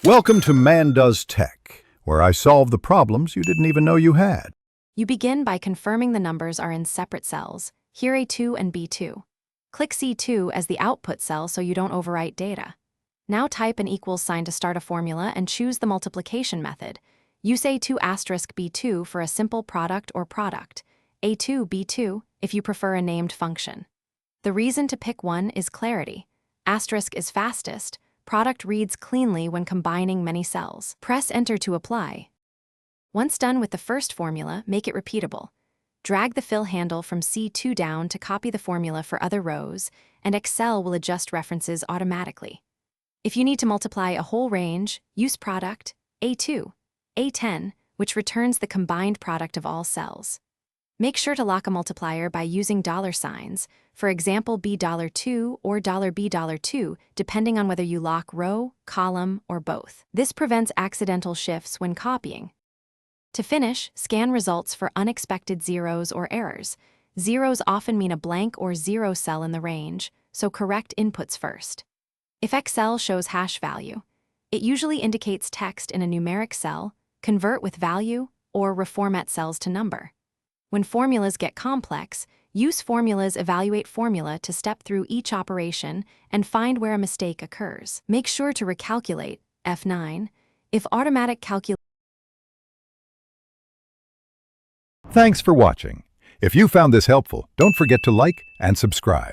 Welcome to Man Does Tech, where I solve the problems you didn't even know you had. You begin by confirming the numbers are in separate cells, here A2 and B2. Click C2 as the output cell so you don't overwrite data. Now type an equals sign to start a formula and choose the multiplication method. Use A2 asterisk B2 for a simple product or product, A2 B2 if you prefer a named function. The reason to pick one is clarity. Asterisk is fastest. Product reads cleanly when combining many cells. Press Enter to apply. Once done with the first formula, make it repeatable. Drag the fill handle from C2 down to copy the formula for other rows, and Excel will adjust references automatically. If you need to multiply a whole range, use product A2, A10, which returns the combined product of all cells. Make sure to lock a multiplier by using $signs, for example $2 or $B2, depending on whether you lock row, column, or both. This prevents accidental shifts when copying. To finish, scan results for unexpected zeros or errors. Zeros often mean a blank or zero cell in the range, so correct inputs first. If Excel shows hash value, it usually indicates text in a numeric cell, convert with value, or reformat cells to number. When formulas get complex, use formulas evaluate formula to step through each operation and find where a mistake occurs. Make sure to recalculate, F9, if automatic calculation. Thanks for watching. If you found this helpful, don't forget to like and subscribe.